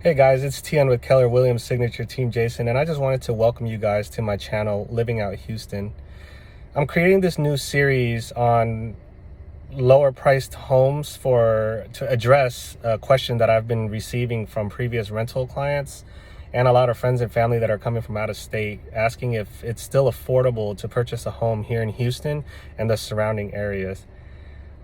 Hey guys, it's Tian with Keller Williams Signature Team Jason, and I just wanted to welcome you guys to my channel, Living Out Houston. I'm creating this new series on lower priced homes to address a question that I've been receiving from previous rental clients and a lot of friends and family that are coming from out of state asking if it's still affordable to purchase a home here in Houston and the surrounding areas.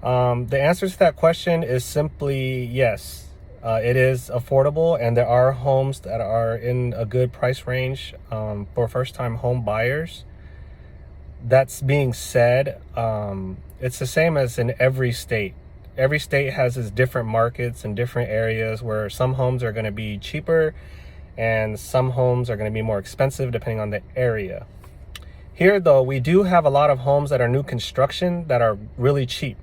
The answer to that question is simply yes. It is affordable, and there are homes that are in a good price range for first-time home buyers. That's being said, it's the same as in every state. Every state has its different markets and different areas where some homes are going to be cheaper and some homes are going to be more expensive depending on the area. Here, though, we do have a lot of homes that are new construction that are really cheap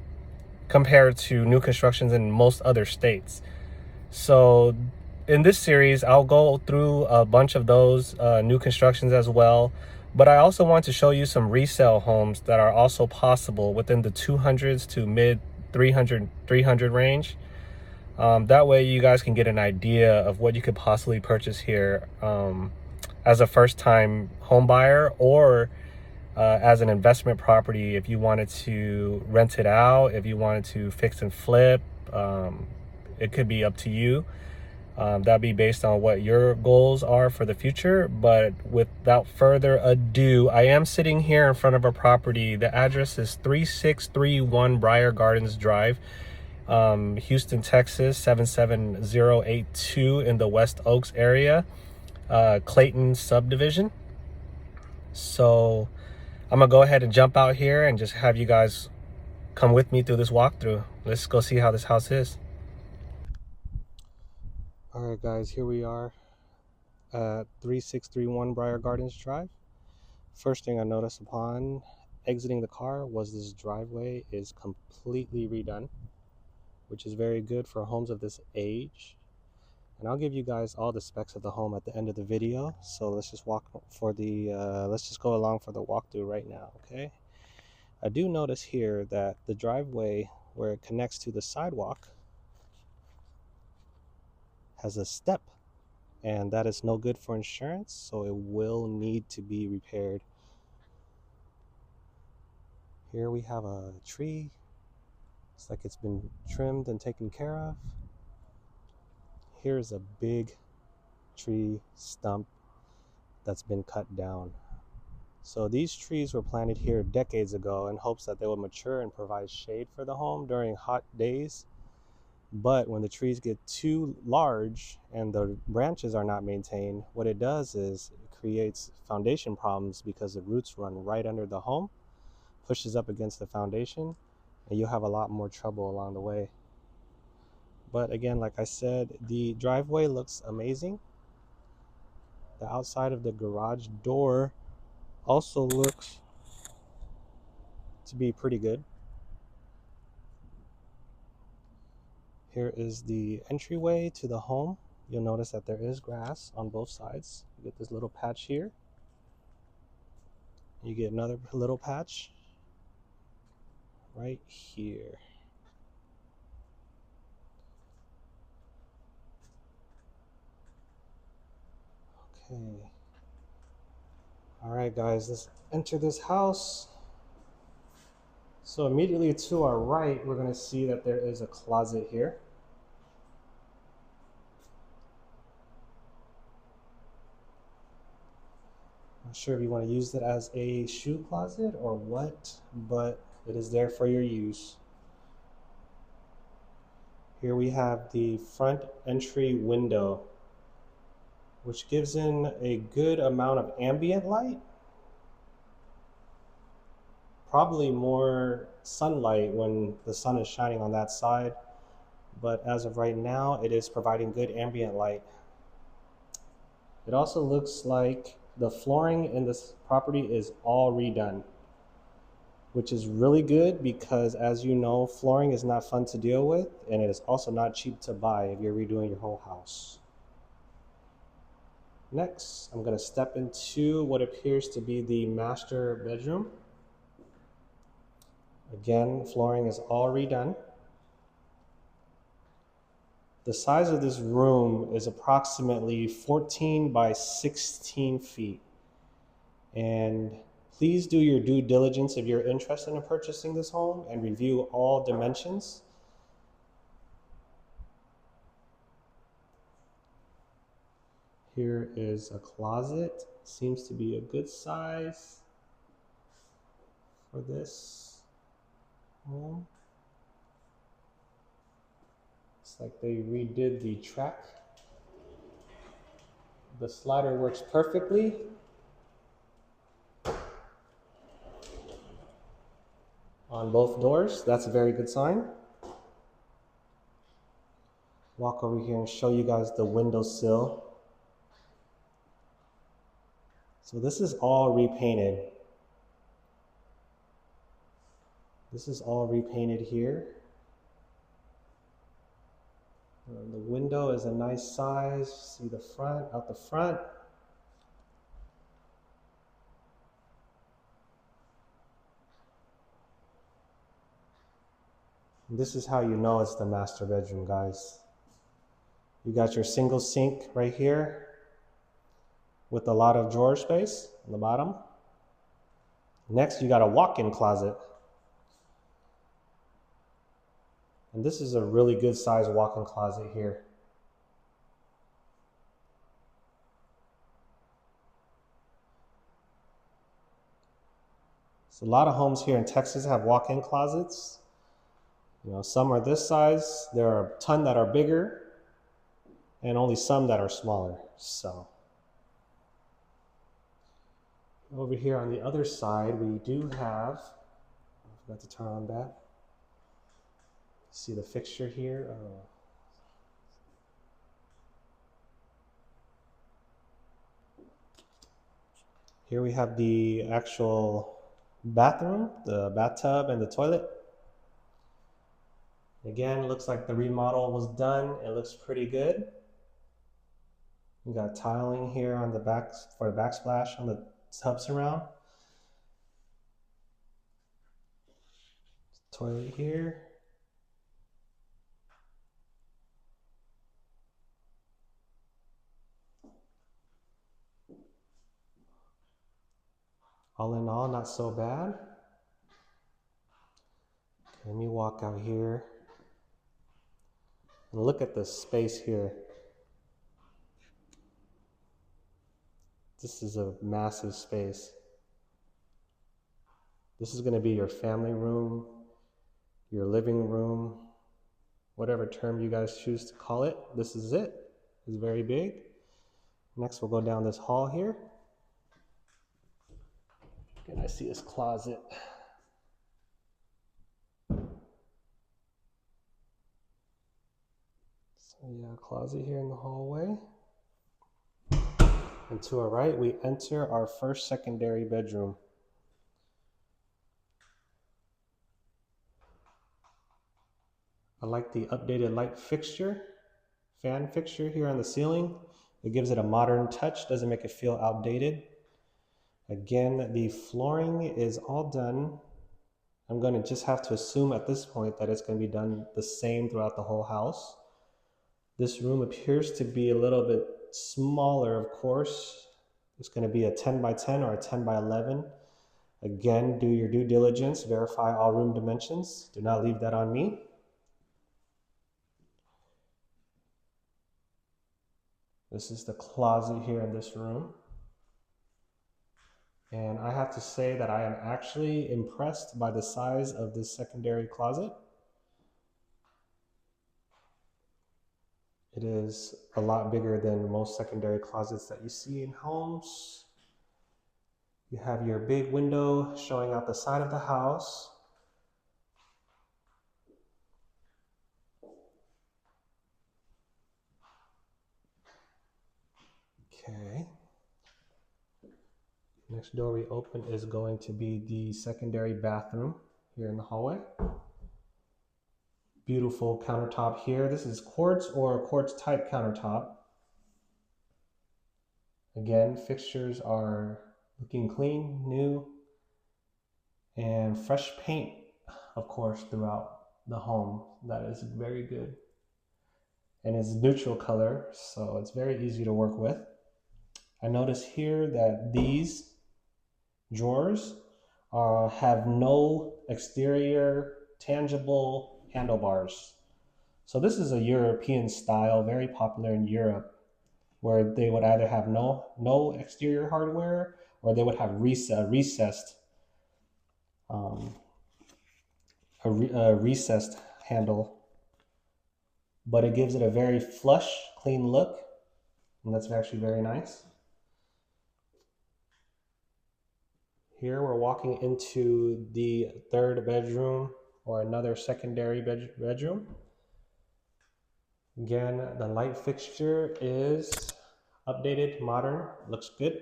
compared to new constructions in most other states. So in this series, I'll go through a bunch of those new constructions as well. But I also want to show you some resale homes that are also possible within the 200s to mid 300 range. That way you guys can get an idea of what you could possibly purchase here as a first-time home buyer, or as an investment property if you wanted to rent it out, if you wanted to fix and flip. It could be up to you. That'd be based on what your goals are for the future. But without further ado, I am sitting here in front of a property. The address is 3631 Briar Gardens Drive, Houston, Texas 77082, in the West Oaks area, Clayton subdivision. So I'm gonna go ahead and jump out here and just have you guys come with me through this walkthrough. Let's go see how this house is. All right, guys, here we are at 3631 Briar Gardens Drive. First thing I noticed upon exiting the car was this driveway is completely redone, which is very good for homes of this age. And I'll give you guys all the specs of the home at the end of the video. So let's just go along for the walkthrough right now, okay? I do notice here that the driveway, where it connects to the sidewalk, has a step, and that is no good for insurance, so it will need to be repaired. Here we have a tree. Looks like it's been trimmed and taken care of. Here's a big tree stump that's been cut down. So these trees were planted here decades ago in hopes that they would mature and provide shade for the home during hot days. But when the trees get too large and the branches are not maintained, what it does is it creates foundation problems because the roots run right under the home, pushes up against the foundation, and you'll have a lot more trouble along the way. But again, like I said, the driveway looks amazing. The outside of the garage door also looks to be pretty good. Here is the entryway to the home. You'll notice that there is grass on both sides. You get this little patch here. You get another little patch right here. Okay. All right, guys, let's enter this house. So immediately to our right, we're going to see that there is a closet here. Not sure if you want to use it as a shoe closet or what, but it is there for your use. Here we have the front entry window, which gives in a good amount of ambient light. Probably more sunlight when the sun is shining on that side, but as of right now, it is providing good ambient light. It also looks like the flooring in this property is all redone, which is really good because, as you know, flooring is not fun to deal with, and it is also not cheap to buy if you're redoing your whole house. Next, I'm going to step into what appears to be the master bedroom. Again, flooring is all redone. The size of this room is approximately 14 by 16 feet. And please do your due diligence if you're interested in purchasing this home and review all dimensions. Here is a closet. Seems to be a good size for this home. It's like they redid the track. The slider works perfectly. On both doors. That's a very good sign. Walk over here and show you guys the windowsill. So this is all repainted. This is all repainted here. The window is a nice size. See the front, out the front. This is how you know it's the master bedroom, guys. You got your single sink right here with a lot of drawer space on the bottom. Next, you got a walk-in closet. And this is a really good size walk-in closet here. So a lot of homes here in Texas have walk-in closets. You know, some are this size. There are a ton that are bigger and only some that are smaller. So over here on the other side, we do have, I forgot to turn on that. See the fixture here? Here we have the actual bathroom, the bathtub and the toilet. Again, looks like the remodel was done. It looks pretty good. We got tiling here on the back for the backsplash on the tub surround. Toilet here. All in all, not so bad. Okay, let me walk out here and look at the space here. This is a massive space. This is going to be your family room, your living room, whatever term you guys choose to call it. This is it. It's very big. Next, we'll go down this hall here. And I see this closet. So yeah, closet here in the hallway. And to our right, we enter our first secondary bedroom. I like the updated light fixture, fan fixture here on the ceiling. It gives it a modern touch, doesn't make it feel outdated. Again, the flooring is all done. I'm going to just have to assume at this point that it's going to be done the same throughout the whole house. This room appears to be a little bit smaller, of course. It's going to be a 10 by 10 or a 10 by 11. Again, do your due diligence, verify all room dimensions. Do not leave that on me. This is the closet here in this room. And I have to say that I am actually impressed by the size of this secondary closet. It is a lot bigger than most secondary closets that you see in homes. You have your big window showing out the side of the house. Okay. Next door we open is going to be the secondary bathroom here in the hallway. Beautiful countertop here. This is quartz or quartz type countertop. Again, fixtures are looking clean, new, and fresh paint, of course, throughout the home. That is very good. and it's neutral color, so it's very easy to work with. I notice here that these drawers have no exterior tangible handlebars. So this is a European style, very popular in Europe, where they would either have no exterior hardware, or they would have recessed um, a recessed handle, but it gives it a very flush, clean look, and that's actually very nice. Here we're walking into the third bedroom, or another secondary bedroom. Again, the light fixture is updated, modern, looks good.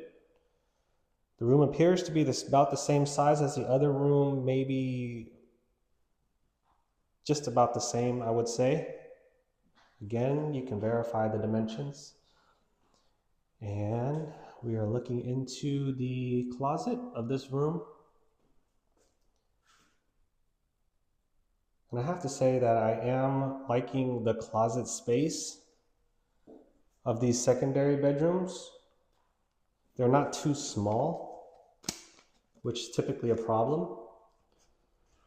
The room appears to be about the same size as the other room, maybe just about the same, I would say. Again, you can verify the dimensions. And we are looking into the closet of this room. And I have to say that I am liking the closet space of these secondary bedrooms. They're not too small, which is typically a problem.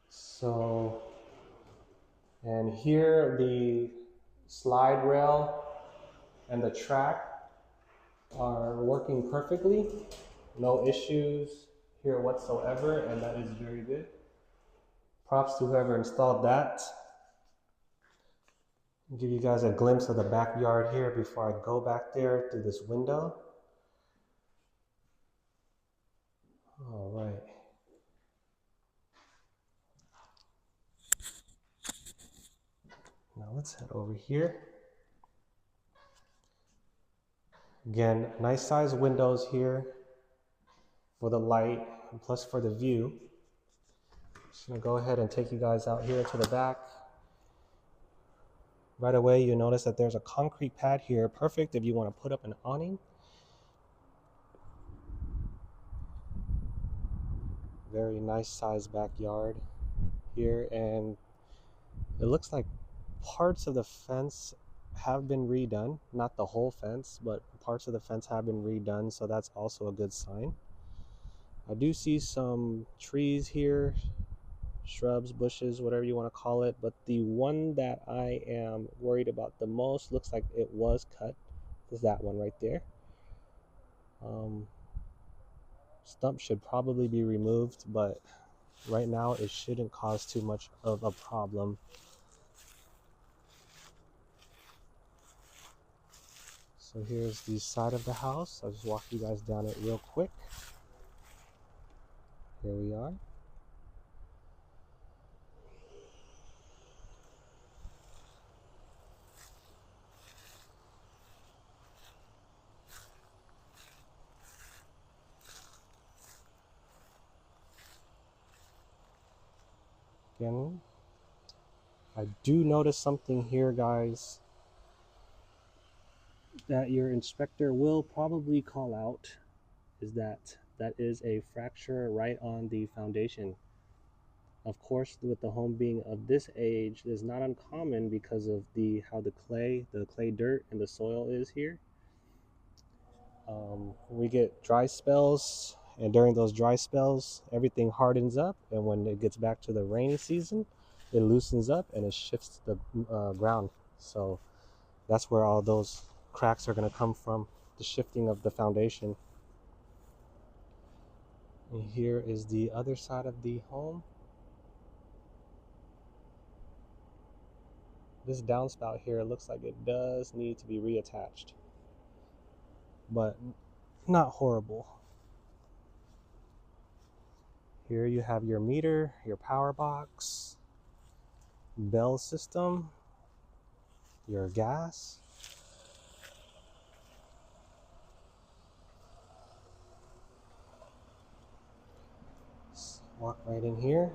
So, and here the slide rail and the track are working perfectly. No issues here whatsoever, and that is very good. Props to whoever installed that. I'll give you guys a glimpse of the backyard here before I go back there through this window. All right. Now let's head over here. Again, nice size windows here for the light and plus for the view. Just gonna go ahead and take you guys out here to the back. Right away, you notice that there's a concrete pad here, perfect if you want to put up an awning. Very nice size backyard here, and it looks like parts of the fence have been redone. Not the whole fence, but parts of the fence have been redone, so that's also a good sign. I do see some trees here, shrubs, bushes, whatever you want to call it, but the one that I am worried about the most, looks like it was cut, is that one right there. Stump should probably be removed, but right now it shouldn't cause too much of a problem. So here's the side of the house. I'll just walk you guys down it real quick. Here we are. Again, I do notice something here, guys, that your inspector will probably call out, is that is a fracture right on the foundation. Of course, with the home being of this age, it's not uncommon because of how the clay dirt and the soil is here. We get dry spells, and during those dry spells, everything hardens up, and when it gets back to the rainy season, it loosens up and it shifts the ground. So that's where all those cracks are going to come from, the shifting of the foundation. And here is the other side of the home. This downspout here looks like it does need to be reattached, but not horrible. Here you have your meter, your power box, bell system, your gas. Let's walk right in here.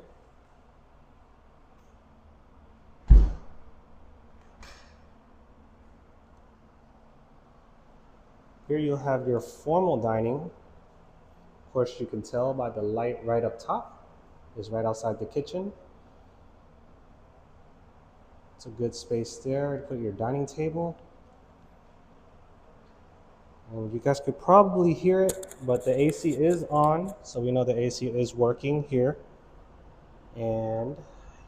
Here you'll have your formal dining. Of course, you can tell by the light right up top is right outside the kitchen. It's a good space there to put your dining table. And you guys could probably hear it, but the AC is on, so we know the AC is working here. And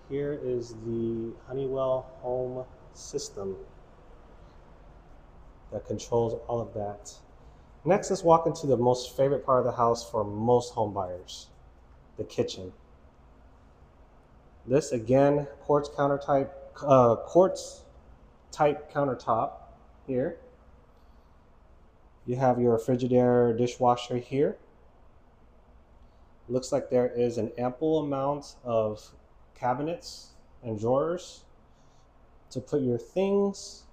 here is the Honeywell home system that controls all of that. Next, let's walk into the most favorite part of the house for most home buyers, the kitchen. This again, quartz type countertop here. You have your Frigidaire dishwasher here. Looks like there is an ample amount of cabinets and drawers to put your things.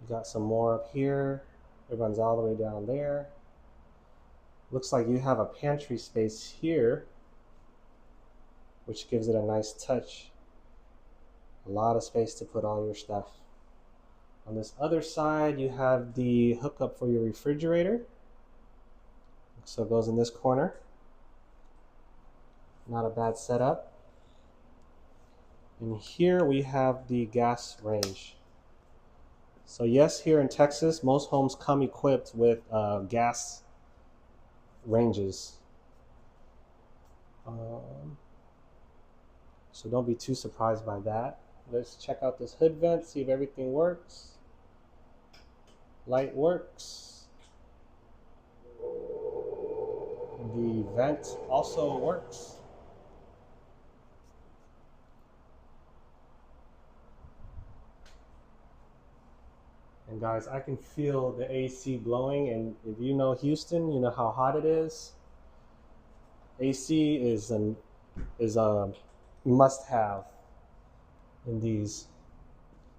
You got some more up here. It runs all the way down there. Looks like you have a pantry space here, which gives it a nice touch. A lot of space to put all your stuff. On this other side, you have the hookup for your refrigerator. So it goes in this corner. Not a bad setup. And here we have the gas range. So yes, here in Texas, most homes come equipped with gas ranges. So don't be too surprised by that. Let's check out this hood vent, see if everything works. Light works. The vent also works. And guys, I can feel the AC blowing, and if you know Houston, you know how hot it is. AC is a must-have in these.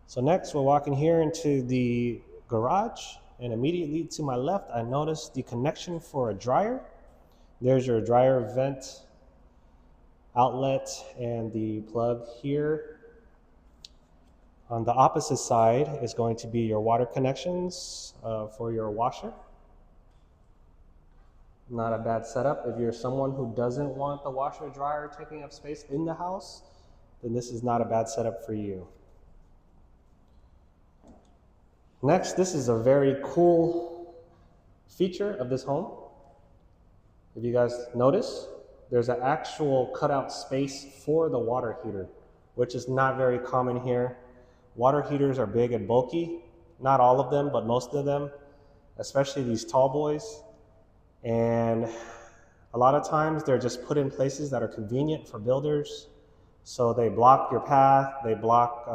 So next, we're walking here into the garage, and immediately to my left, I noticed the connection for a dryer. There's your dryer vent outlet and the plug here. On the opposite side is going to be your water connections for your washer. Not a bad setup. If you're someone who doesn't want the washer dryer taking up space in the house, then this is not a bad setup for you. Next, this is a very cool feature of this home. If you guys notice, there's an actual cutout space for the water heater, which is not very common here. Water heaters are big and bulky, not all of them, but most of them, especially these tall boys. And a lot of times they're just put in places that are convenient for builders. So they block your path, they block,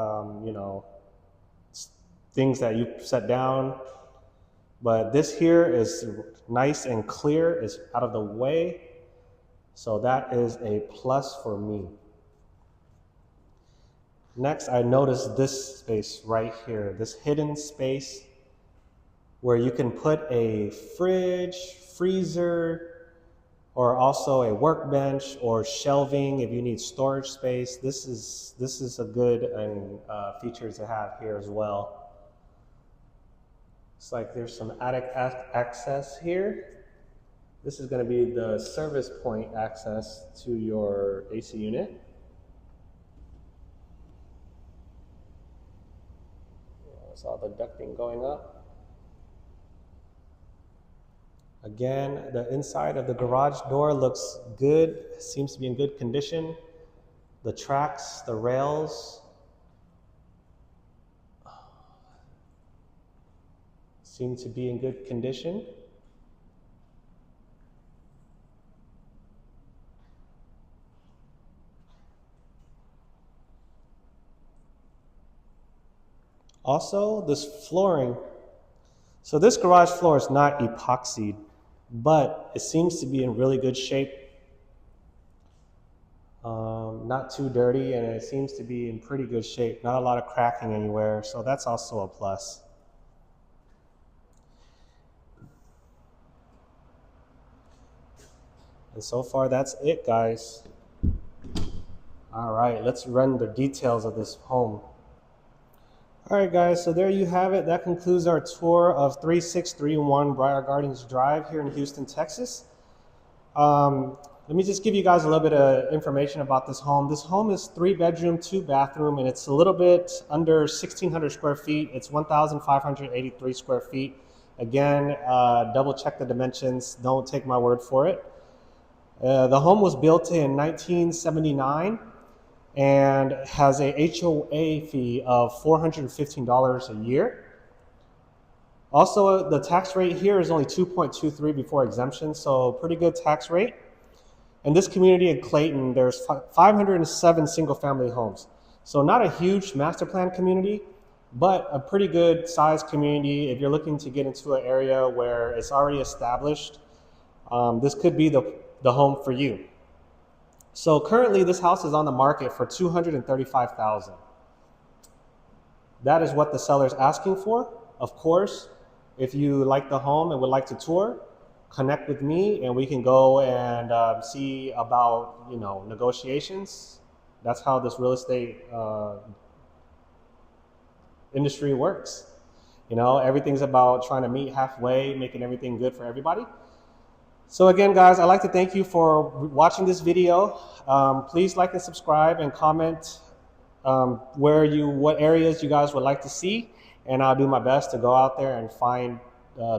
things that you set down. But this here is nice and clear, it's out of the way. So that is a plus for me. Next, I noticed this space right here, this hidden space where you can put a fridge, freezer, or also a workbench or shelving if you need storage space. This is a good feature to have here as well. It's like there's some attic access here. This is going to be the service point access to your AC unit. There's all the ducting going up. Again, the inside of the garage door looks good, seems to be in good condition. The tracks, the rails, seem to be in good condition. Also, this flooring. So this garage floor is not epoxied, but it seems to be in really good shape. Not too dirty, and it seems to be in pretty good shape. Not a lot of cracking anywhere, so that's also a plus. And so far, that's it, guys. All right, let's run the details of this home. All right, guys, so there you have it. That concludes our tour of 3631 Briar Gardens Drive here in Houston, Texas. let me just give you guys a little bit of information about this home. This home is 3-bedroom, 2-bathroom, and it's a little bit under 1,600 square feet. It's 1,583 square feet. Again, double check the dimensions. Don't take my word for it. The home was built in 1979 and has a HOA fee of $415 a year. Also, the tax rate here is only 2.23 before exemption, so pretty good tax rate. In this community in Clayton, there's 507 single-family homes. So not a huge master plan community, but a pretty good sized community. If you're looking to get into an area where it's already established, this could be the home for you. So currently, this house is on the market for $235,000. That is what the seller is asking for. Of course, if you like the home and would like to tour, connect with me and we can go and see about negotiations. That's how this real estate industry works. Everything's about trying to meet halfway, making everything good for everybody. So again, guys, I'd like to thank you for watching this video. Please like and subscribe and comment what areas you guys would like to see, and I'll do my best to go out there and find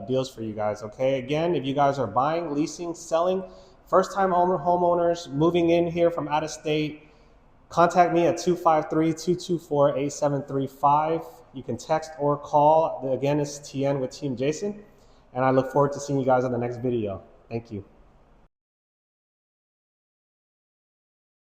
deals for you guys. Okay, again, if you guys are buying, leasing, selling, first-time homeowners moving in here from out of state, contact me at 253-224-8735. You can text or call. Again, it's TN with Team Jason, and I look forward to seeing you guys in the next video. Thank you.